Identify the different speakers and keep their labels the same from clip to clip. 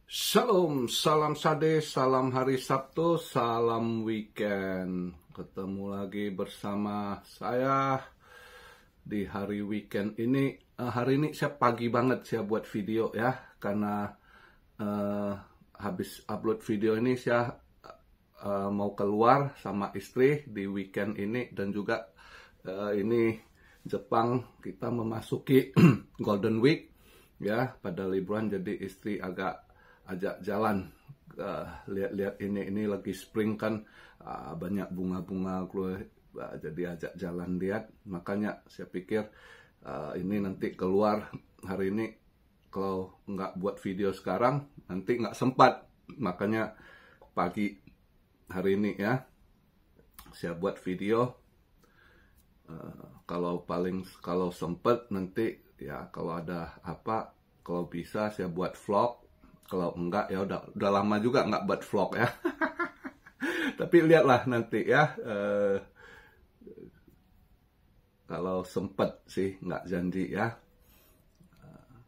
Speaker 1: Shalom, salam sade, salam hari Sabtu, salam weekend. Ketemu lagi bersama saya di hari weekend ini. Hari ini saya pagi banget saya buat video ya, karena habis upload video ini saya mau keluar sama istri di weekend ini, dan juga ini Jepang kita memasuki Golden Week ya, pada liburan, jadi istri ajak jalan, lihat-lihat ini lagi spring kan, banyak bunga-bunga keluar, jadi ajak jalan lihat. Makanya saya pikir ini nanti keluar hari ini, kalau nggak buat video sekarang nanti nggak sempat, makanya pagi hari ini ya saya buat video. Kalau sempet nanti ya, kalau ada apa, kalau bisa saya buat vlog. Kalau enggak ya udah lama juga nggak buat vlog ya. Tapi lihatlah nanti ya. Kalau sempet sih, nggak janji ya.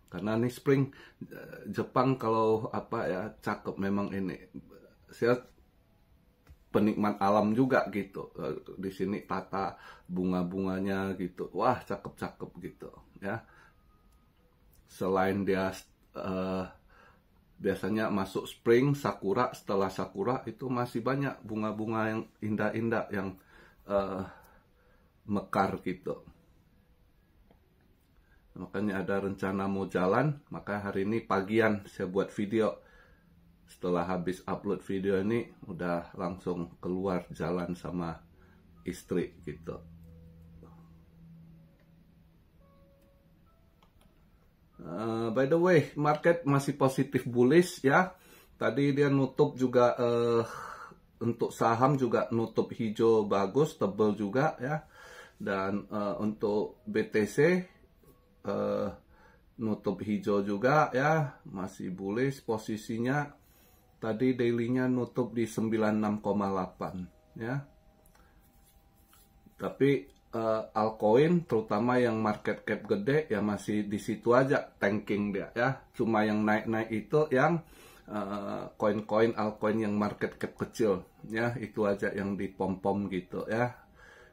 Speaker 1: Karena ini spring Jepang, kalau apa ya, cakep memang ini. Saya penikmat alam juga gitu. Di sini tata bunga-bunganya gitu. Wah, cakep-cakep gitu ya. Selain dia biasanya masuk spring, sakura, setelah sakura itu masih banyak bunga-bunga yang indah-indah yang mekar gitu. Makanya ada rencana mau jalan, maka hari ini pagian saya buat video. Setelah habis upload video ini, udah langsung keluar jalan sama istri gitu. By the way, market masih positif bullish ya. Tadi dia nutup juga, untuk saham juga nutup hijau bagus, tebal juga ya. Dan untuk BTC nutup hijau juga ya, masih bullish posisinya. Tadi daily-nya nutup di 96,8 ya. Tapi altcoin terutama yang market cap gede ya masih di situ aja, tanking dia ya. Cuma yang naik-naik itu yang koin-koin altcoin yang market cap kecil ya, itu aja yang dipom-pom gitu ya,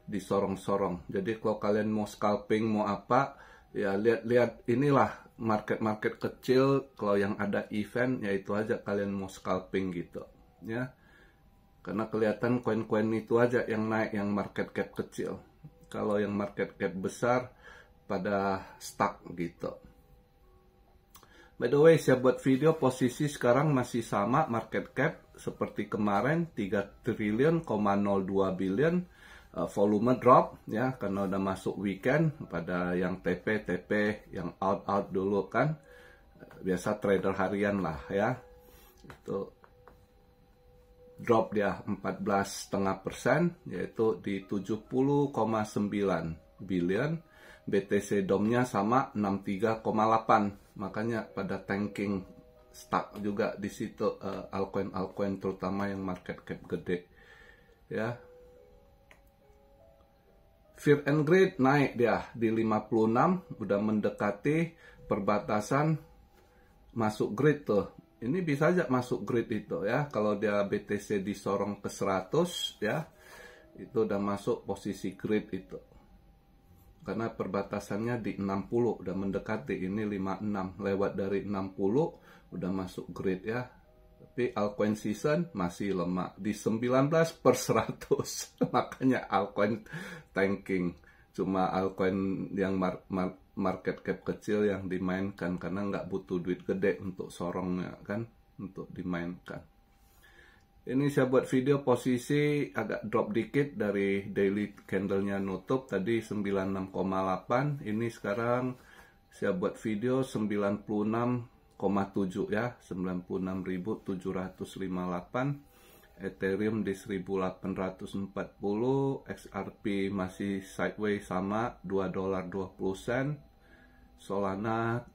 Speaker 1: disorong-sorong. Jadi kalau kalian mau scalping mau apa ya, lihat inilah market-market kecil. Kalau yang ada event ya itu aja kalian mau scalping gitu ya, karena kelihatan koin-koin itu aja yang naik, yang market cap kecil. Kalau yang market cap besar pada stuck gitu. By the way, saya buat video posisi sekarang masih sama market cap seperti kemarin, 3 triliun, 02 billion. Volume drop ya, karena udah masuk weekend. Pada yang TP yang out dulu kan, biasa trader harian lah ya, itu drop dia 14,5%, yaitu di 70,9 billion. BTC DOM-nya sama 63,8, makanya pada tanking, stuck juga di situ altcoin terutama yang market cap gede ya. Fear and Greed naik dia di 56, udah mendekati perbatasan masuk grid tuh. Ini bisa aja masuk grid itu ya, kalau dia BTC disorong ke 100 ya, itu udah masuk posisi grid itu. Karena perbatasannya di 60, udah mendekati, ini 56, lewat dari 60 udah masuk grid ya. Tapi altcoin season masih lemah di 19/100. Makanya altcoin tanking. Cuma altcoin yang market cap kecil yang dimainkan, karena nggak butuh duit gede untuk sorongnya kan, untuk dimainkan. Ini saya buat video posisi agak drop dikit dari daily candlenya nutup tadi 96,8. Ini sekarang saya buat video 96,7 ya, 96.758. Ethereum di 1840, XRP masih sideways sama $2.20. Solana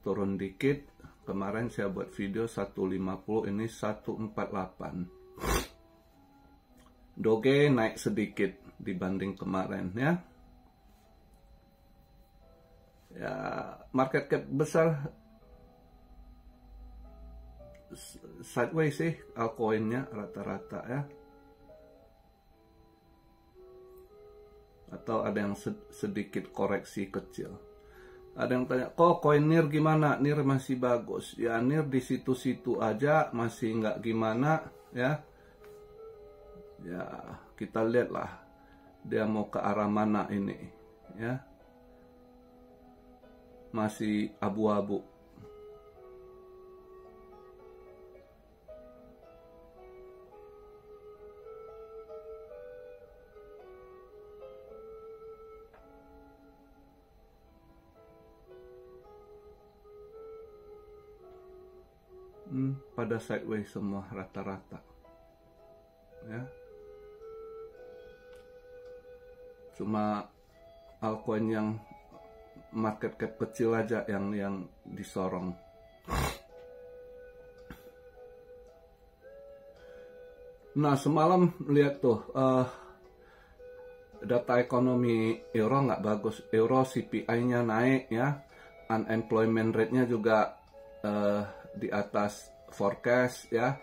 Speaker 1: turun dikit. Kemarin saya buat video 150, ini 148. Doge naik sedikit dibanding kemarin ya. Ya, market cap besar sideways sih altcoinnya rata-rata ya. Atau ada yang sedikit koreksi kecil. Ada yang tanya, kok koin NIR gimana? NIR masih bagus. Ya NIR di situ-situ aja masih nggak gimana ya. Ya kita lihatlah dia mau ke arah mana ini ya. Masih abu-abu. Pada sideways semua rata-rata ya. Cuma altcoin yang market cap kecil aja yang disorong. Nah semalam lihat tuh data ekonomi euro nggak bagus. Euro CPI-nya naik ya, unemployment rate-nya juga di atas forecast ya,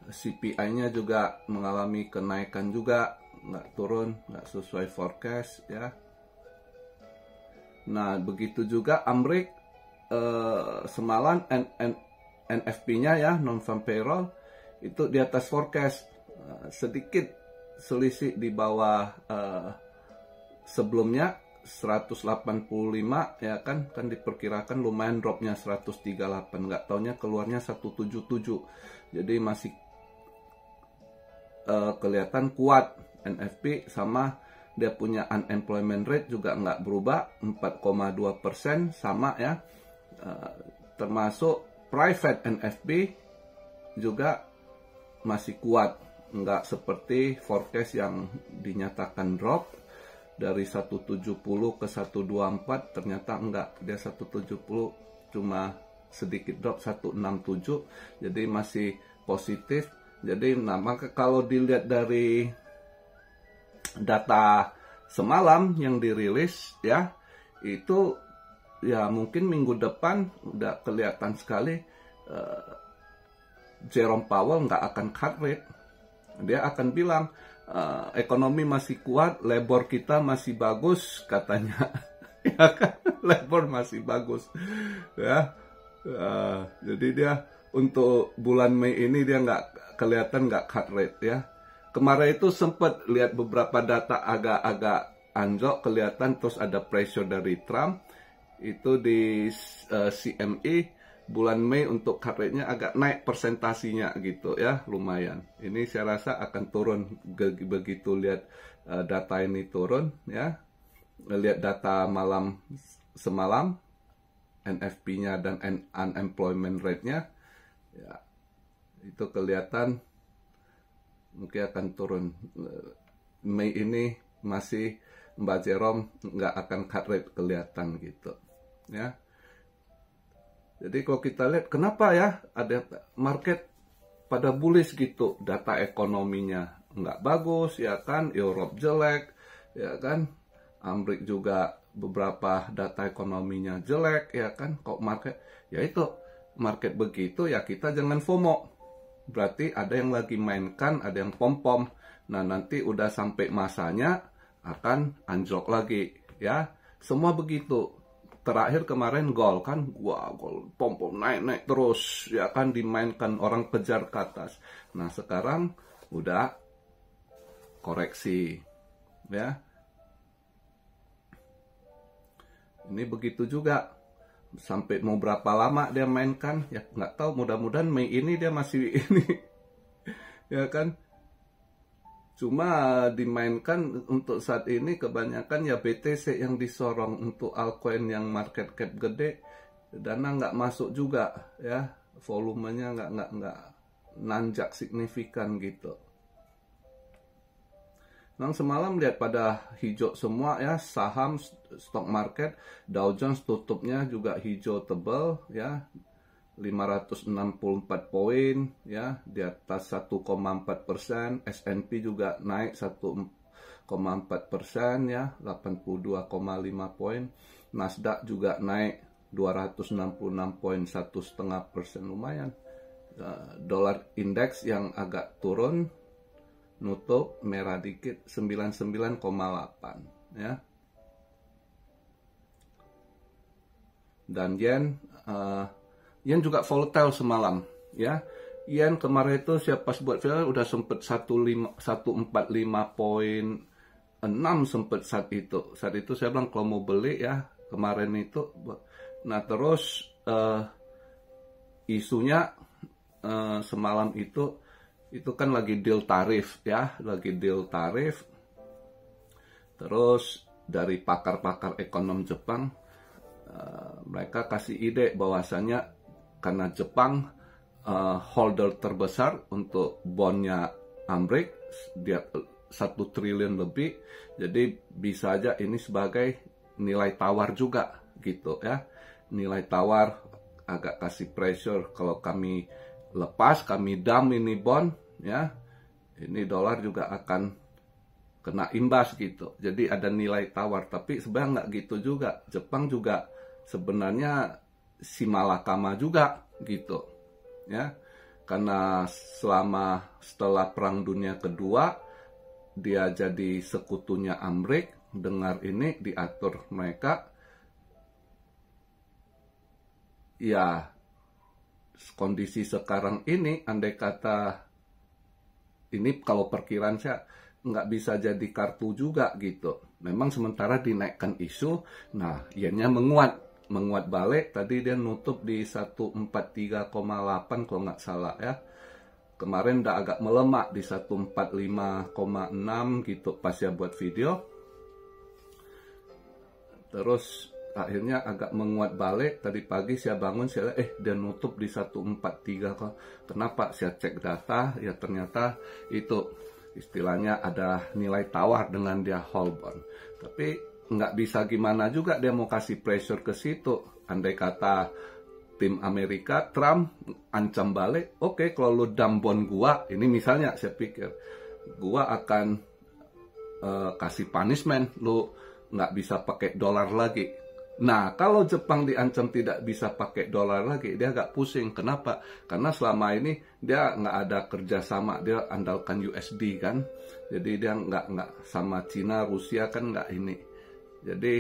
Speaker 1: CPI-nya juga mengalami kenaikan juga, nggak turun, nggak sesuai forecast ya. Nah begitu juga Amrik semalam NFP-nya ya, non-farm payroll itu di atas forecast, sedikit selisih di bawah sebelumnya 185 ya kan diperkirakan lumayan dropnya 138, nggak taunya keluarnya 177, jadi masih kelihatan kuat NFP. Sama dia punya unemployment rate juga nggak berubah 4,2% sama ya, termasuk private NFP juga masih kuat, nggak seperti forecast yang dinyatakan drop dari 170 ke 124, ternyata enggak, dia 170 cuma sedikit drop 167, jadi masih positif. Jadi nah maka kalau dilihat dari data semalam yang dirilis ya, itu ya mungkin minggu depan udah kelihatan sekali Jerome Powell nggak akan cut rate. Dia akan bilang ekonomi masih kuat, labor kita masih bagus katanya. Ya kan, labor masih bagus ya. Jadi dia untuk bulan Mei ini dia nggak kelihatan nggak cut rate ya. Kemarin itu sempat lihat beberapa data agak-agak anjlok kelihatan, terus ada pressure dari Trump itu di CME. Bulan Mei untuk cut rate-nya agak naik persentasinya gitu ya, lumayan. Ini saya rasa akan turun begitu lihat data ini turun ya. Lihat data semalam NFP-nya dan unemployment rate-nya ya, itu kelihatan mungkin akan turun. Mei ini masih Mbak Jerome nggak akan cut rate kelihatan gitu ya. Jadi kalau kita lihat kenapa ya ada market pada bullish gitu, data ekonominya nggak bagus ya kan, Europe jelek ya kan, Amerika juga beberapa data ekonominya jelek ya kan, kok market ya itu market begitu ya kita jangan FOMO, berarti ada yang lagi mainkan, ada yang pom-pom. Nah nanti udah sampai masanya akan anjlok lagi ya, semua begitu. Terakhir kemarin gol kan, wah gol pom-pom naik terus ya kan, dimainkan orang kejar ke atas. Nah sekarang udah koreksi ya. Ini begitu juga, sampai mau berapa lama dia mainkan ya nggak tahu, mudah-mudahan Mei ini dia masih ini ya kan. Cuma dimainkan untuk saat ini kebanyakan ya BTC yang disorong. Untuk altcoin yang market cap gede, dana nggak masuk juga ya, volumenya nggak nanjak signifikan gitu. Nah semalam lihat pada hijau semua ya, saham, stock market, Dow Jones tutupnya juga hijau tebal ya, 564 poin ya, di atas 1,4%. S&P juga naik 1,4% ya, 82,5 poin. Nasdaq juga naik 266 poin, 1,5%, lumayan Dolar indeks yang agak turun, nutup merah dikit 99,8 ya. Dan yen juga volatile semalam ya. Yen kemarin itu saya pas buat video udah sempet 145.6 sempet saat itu. Saat itu saya bilang kalau mau beli ya kemarin itu. Nah terus isunya semalam itu kan lagi deal tarif ya, lagi deal tarif. Terus dari pakar-pakar ekonom Jepang mereka kasih ide bahwasanya karena Jepang holder terbesar untuk bondnya Amrik, dia 1 triliun lebih, jadi bisa aja ini sebagai nilai tawar juga gitu ya. Nilai tawar agak kasih pressure kalau kami lepas, kami dump ini bond ya, ini dolar juga akan kena imbas gitu. Jadi ada nilai tawar, tapi sebenarnya nggak gitu juga. Jepang juga sebenarnya si malakama juga gitu ya, karena setelah Perang Dunia Kedua dia jadi sekutunya Amrik. Dengar ini diatur mereka ya. Kondisi sekarang ini andai kata ini kalau perkiraan saya nggak bisa jadi kartu juga gitu. Memang sementara dinaikkan isu, nah yennya menguat balik. Tadi dia nutup di 143,8 kalau nggak salah ya. Kemarin udah agak melemah di 145,6 gitu pas ya buat video. Terus akhirnya agak menguat balik. Tadi pagi saya bangun, saya dia nutup di 143 kok. Kenapa? Saya cek data, ya ternyata itu istilahnya ada nilai tawar dengan dia hold bond. Tapi nggak bisa gimana juga dia mau kasih pressure ke situ. Andai kata tim Amerika, Trump ancam balik, oke, kalau lu dump bond gua, ini misalnya saya pikir, gua akan kasih punishment, lu nggak bisa pakai dolar lagi. Nah, kalau Jepang diancam tidak bisa pakai dolar lagi, dia agak pusing. Kenapa? Karena selama ini dia nggak ada kerjasama, dia andalkan USD kan. Jadi dia nggak sama Cina, Rusia kan nggak ini. Jadi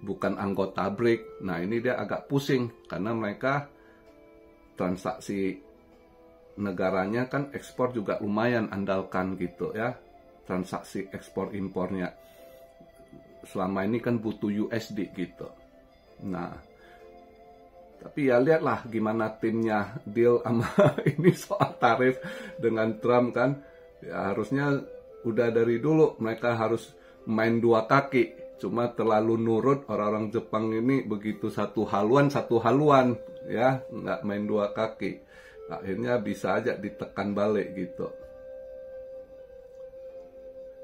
Speaker 1: bukan anggota BRIC. Nah, ini dia agak pusing karena mereka transaksi negaranya kan ekspor juga lumayan andalkan gitu ya. Transaksi ekspor impornya. Selama ini kan butuh USD gitu. Nah, tapi ya lihatlah gimana timnya deal sama ini soal tarif dengan Trump kan. Ya harusnya udah dari dulu mereka harus main dua kaki. Cuma terlalu nurut orang-orang Jepang ini, begitu satu haluan ya, nggak main dua kaki. Akhirnya bisa aja ditekan balik gitu.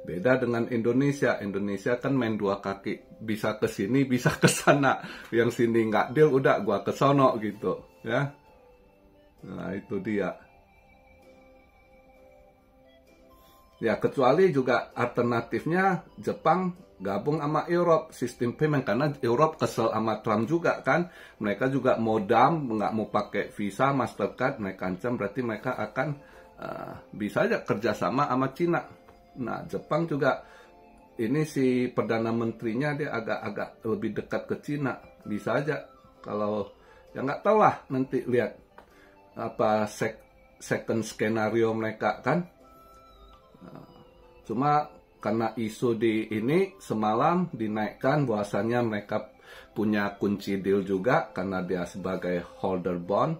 Speaker 1: Beda dengan Indonesia. Indonesia kan main dua kaki. Bisa ke sini, bisa ke sana. Yang sini nggak deal, udah gua ke sono gitu. Ya. Nah, itu dia. Ya, kecuali juga alternatifnya Jepang gabung sama Europe. Sistem payment. Karena Europe kesel sama Trump juga kan. Mereka juga mau dump, nggak mau pakai Visa, Mastercard. Mereka ancam, berarti mereka akan bisa aja kerjasama sama Cina. Nah, Jepang juga ini si Perdana Menterinya dia agak-agak lebih dekat ke Cina. Bisa aja kalau ya nggak tahu lah, nanti lihat apa second skenario mereka kan. Cuma karena isu di ini semalam dinaikkan bahwasannya mereka punya kunci deal juga karena dia sebagai holder bond.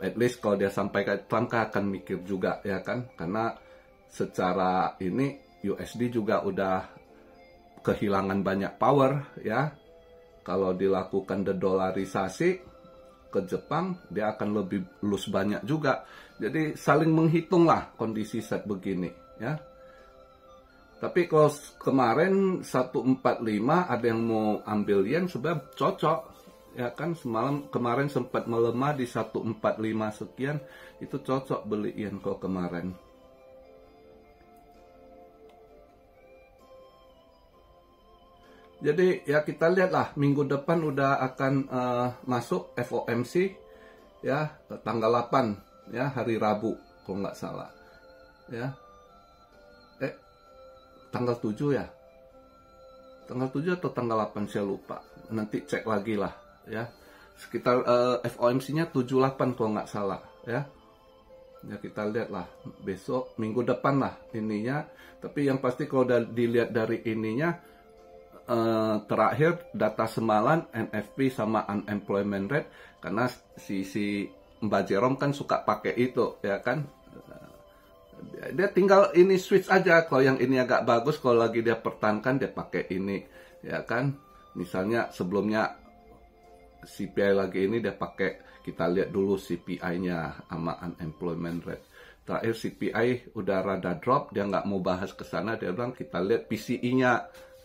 Speaker 1: At least kalau dia sampaikan Trump akan mikir juga ya kan, karena secara ini USD juga udah kehilangan banyak power ya. Kalau dilakukan dedolarisasi ke Jepang, dia akan lebih lose banyak juga. Jadi saling menghitung lah kondisi saat begini ya. Tapi kalau kemarin 145 ada yang mau ambil yen sebenarnya cocok ya kan. Kemarin sempat melemah di 145 sekian, itu cocok beli yen kalau kemarin. Jadi ya kita lihatlah minggu depan udah akan masuk FOMC ya, tanggal 8 ya, hari Rabu kalau nggak salah ya. Tanggal 7 ya, tanggal 7 atau tanggal 8 saya lupa, nanti cek lagi lah ya. Sekitar FOMC-nya 78 kalau nggak salah ya. Ya kita lihat lah besok, minggu depan lah ininya. Tapi yang pasti kalau dilihat dari ininya, terakhir data semalam NFP sama unemployment rate, karena si Mbak Jerome kan suka pakai itu ya kan. Dia tinggal ini switch aja, kalau yang ini agak bagus, kalau lagi dia pertahankan dia pakai ini ya kan. Misalnya sebelumnya CPI lagi ini dia pakai, kita lihat dulu CPI-nya sama unemployment rate. Terakhir CPI udah rada drop, dia nggak mau bahas ke sana, dia bilang kita lihat PCE-nya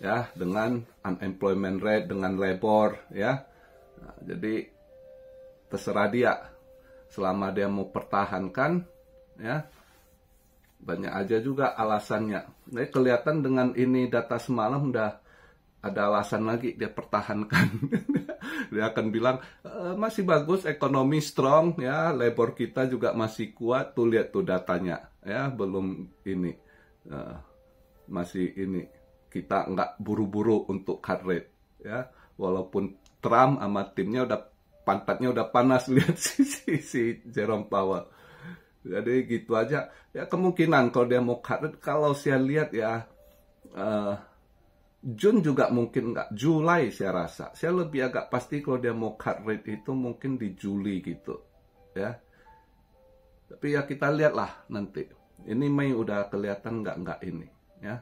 Speaker 1: ya, dengan unemployment rate, dengan labor ya. Nah, jadi terserah dia, selama dia mau pertahankan ya. Banyak aja juga alasannya. Nah, kelihatan dengan ini data semalam udah ada alasan lagi dia pertahankan. Dia akan bilang masih bagus, ekonomi strong ya, labor kita juga masih kuat. Tuh lihat tuh datanya ya, belum ini masih ini, kita nggak buru-buru untuk cut rate ya. Walaupun Trump sama timnya udah pantatnya udah panas lihat si Jerome Powell. Jadi gitu aja ya, kemungkinan kalau dia mau cut rate, kalau saya lihat ya Jun juga mungkin nggak, Juli saya rasa. Saya lebih agak pasti kalau dia mau cut rate itu mungkin di Juli gitu ya. Tapi ya kita lihat lah nanti. Ini Mei udah kelihatan nggak ini ya.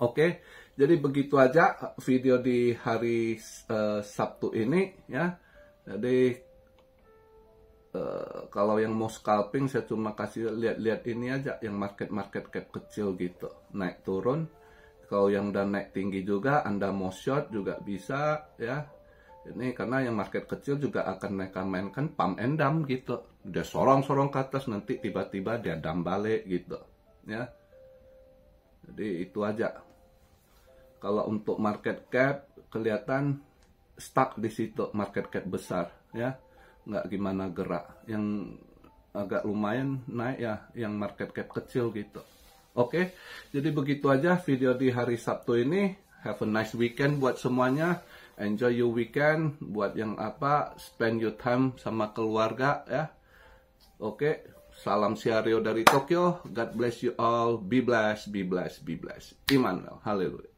Speaker 1: Oke, jadi begitu aja video di hari Sabtu ini ya. Jadi kalau yang mau scalping, saya cuma kasih lihat-lihat ini aja, yang market cap kecil gitu, naik turun. Kalau yang udah naik tinggi juga, Anda mau short juga bisa ya. Ini karena yang market kecil juga akan mereka mainkan pump and dump gitu. Dia sorong-sorong ke atas, nanti tiba-tiba dia dump balik gitu ya. Jadi itu aja. Kalau untuk market cap kelihatan stuck di situ, market cap besar ya. Nggak gimana gerak. Yang agak lumayan naik ya yang market cap kecil gitu. Oke, jadi begitu aja video di hari Sabtu ini. Have a nice weekend buat semuanya. Enjoy your weekend. Buat yang spend your time sama keluarga ya. Oke, salam Siario dari Tokyo. God bless you all. Be blessed, be blessed, be blessed. Immanuel, haleluya.